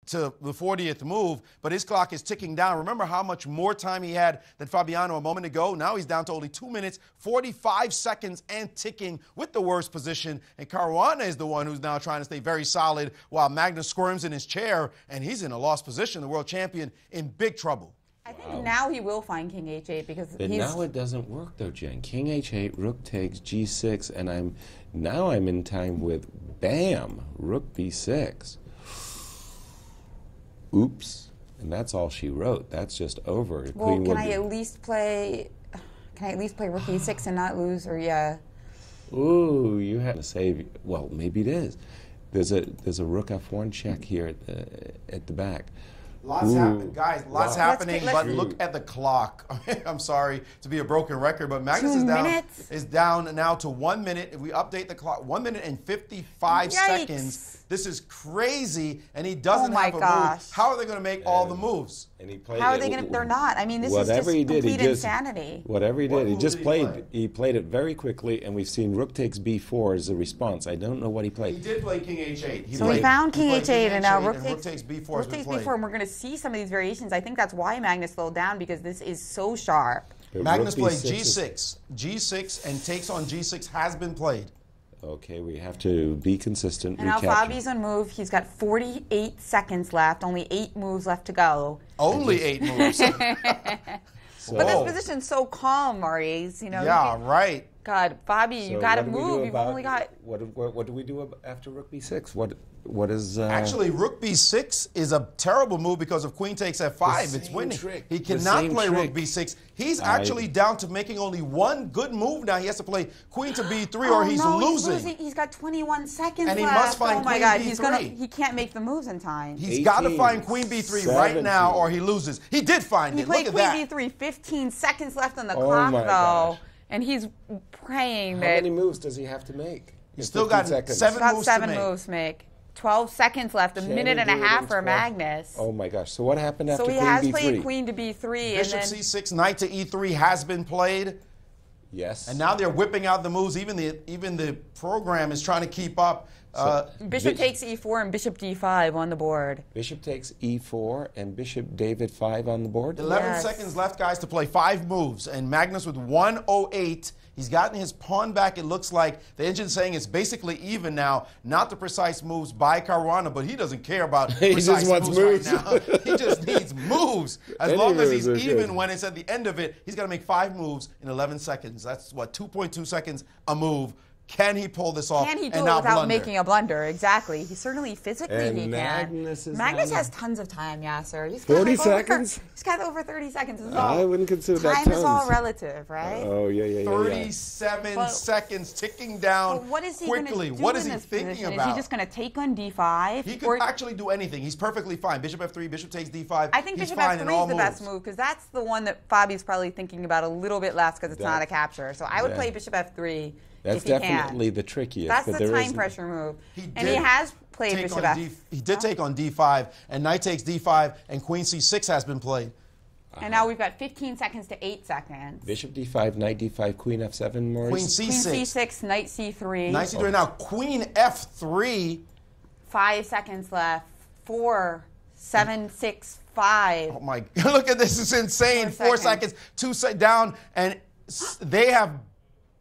to the 40th move, but his clock is ticking down. Remember how much more time he had than Fabiano a moment ago? Now he's down to only 2 minutes, 45 seconds, and ticking with the worst position. And Caruana is the one who's now trying to stay very solid while Magnus squirms in his chair, and he's in a lost position. The world champion in big trouble. I think now he will find King H8 because now it doesn't work though, Jen. King H8, Rook takes G6, and I'm in time with bam, Rook B6. Oops, and that's all she wrote. That's just over. Well, can I at least play Rook E6 and not lose? Or yeah. Ooh, you have to save. Well, maybe it is. There's a Rook F1 check here at the back. Lots happening, guys. Lots happening, but look at the clock. I'm sorry to be a broken record, but Magnus is down now to 1 minute. If we update the clock, 1 minute and 55 seconds. This is crazy, and he doesn't have a move. How are they going to make all the moves? And he played How are they going to? They're not. I mean, this is just complete insanity. Whatever he did, he just played. He played it very quickly, and we've seen Rook takes B4 as a response. I don't know what he played. He did play King H8. So he found King H8, and now Rook takes B4. Rook takes B4, and we're going to see some of these variations. I think that's why Magnus slowed down, because this is so sharp. Magnus played G6. G6 and takes on G6 has been played. Okay, we have to be consistent. And now Fabi's on move. He's got 48 seconds left. Only 8 moves left to go. Only 8 moves. But this position's so calm, Maurice. You know. Yeah, right. God, Fabi, you got to move. You've only got. What do we do after Rook B6? What is? Actually, Rook B6 is a terrible move because if Queen takes F5, it's winning. He cannot play Rook B6. He's actually down to making only one good move now. He has to play Queen to B3 or he's losing. He's got 21 seconds left. And he must find Queen B3. He can't make the moves in time. He's got to find Queen B3 right now or he loses. He did find it. Look at that. He played Queen B3, 15 seconds left on the clock, though. Gosh. And he's praying that... How many moves does he have to make? He's still got 7 moves to make. 12 seconds left, a minute and a half for Magnus. Oh my gosh. So what happened after Queen B3? So he has played Queen to B3. Bishop C6, Knight to E3 has been played. Yes. And now they're whipping out the moves. Even the program is trying to keep up. Bishop takes E4 and Bishop D5 on the board. Bishop takes E4 and Bishop David 5 on the board. 11 seconds left, guys, to play 5 moves. And Magnus with 108. He's gotten his pawn back, it looks like. The engine's saying it's basically even now. Not the precise moves by Caruana, but he doesn't care about precise moves right now. He just needs moves. As long as he's even when it's at the end of it, he's got to make 5 moves in 11 seconds. That's, what, 2.2 seconds a move. Can he pull this off? Can he do it without making a blunder? Exactly. He certainly physically he can. Magnus has tons of time, Yasser. He's got 40 seconds? He's got over 30 seconds. I wouldn't consider that tons. Time is all relative, right? Oh, yeah. 37 seconds ticking down quickly. What is he thinking about? Is he just going to take on D5? He could actually do anything. He's perfectly fine. Bishop F3, Bishop takes D5. I think Bishop F3 is the best move because that's the one that Fabi's probably thinking about a little bit less because it's not a capture. So I would play Bishop F3. That's definitely the trickiest. That's the time pressure move. And he has played Bishop F5. He did take on D5, and Knight takes D5, and Queen C6 has been played. And now we've got 15 seconds to 8 seconds. Bishop D5, Knight D5, Queen F7, Maurice. Queen C6. Queen C6, Knight C3. Knight C3. Now Queen F3. 5 seconds left. 4, 7, 6, 5. Oh my! Look at this! It's insane. 4 seconds. 2 down, and they have.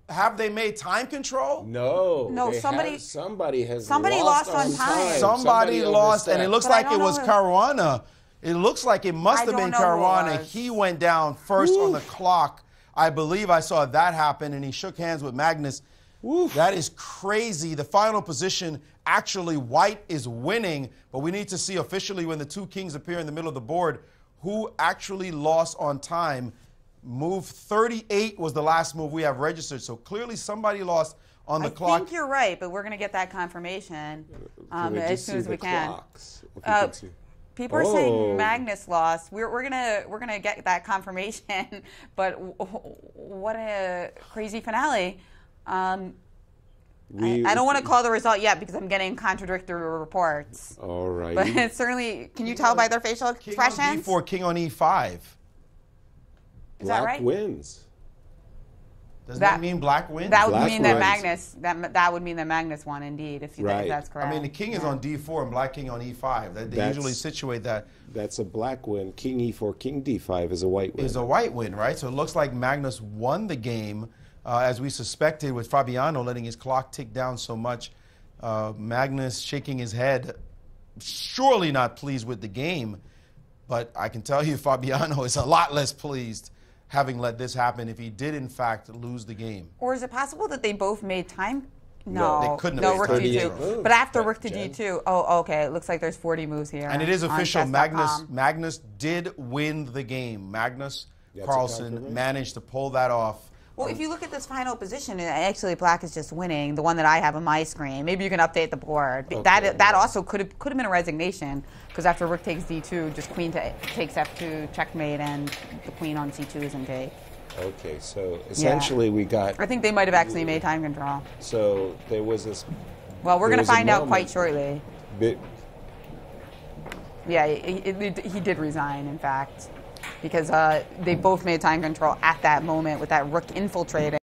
Have they made time control? No. Somebody lost on time. Somebody lost, and it looks like it was Caruana. It looks like it must have been Caruana. He went down first on the clock. I believe I saw that happen, and he shook hands with Magnus. That is crazy. The final position, actually, White is winning, but we need to see officially when the 2 kings appear in the middle of the board who actually lost on time. Move 38 was the last move we have registered, so clearly somebody lost on the clock. I think you're right, but we're going to get that confirmation as soon as we can. People are saying Magnus lost. We're gonna get that confirmation, but what a crazy finale. I don't want to call the result yet because I'm getting contradictory reports. All right. But it's certainly, can you tell by their facial expressions? King on E4, King on E5. Is that right? Black wins. Does that mean black wins? That would mean that Magnus. That would mean that Magnus won indeed, if that's correct. I mean, the king is on D4 and black king on E5. They usually situate that. That's a black win. King E4, king D5 is a white win. Is a white win, right? So it looks like Magnus won the game, as we suspected, with Fabiano letting his clock tick down so much. Magnus shaking his head, surely not pleased with the game. But I can tell you, Fabiano is a lot less pleased having let this happen if he did, in fact, lose the game. Or is it possible that they both made time? No, they couldn't have. No, rook D2. But after rook to D2, oh, okay, it looks like there's 40 moves here. And it is official. Magnus did win the game. Magnus Carlsen managed to pull that off. Well, if you look at this final position, actually black is just winning, the one that I have on my screen. Maybe you can update the board. Okay, that also could have been a resignation, because after rook takes D2, just queen takes F2, checkmate, and the queen on C2 is in take. Okay, so essentially we got... I think they might have actually made time control. So there was this... Well, we're going to find out quite shortly. Yeah, he did resign, in fact, because they both made time control at that moment with that rook infiltrating.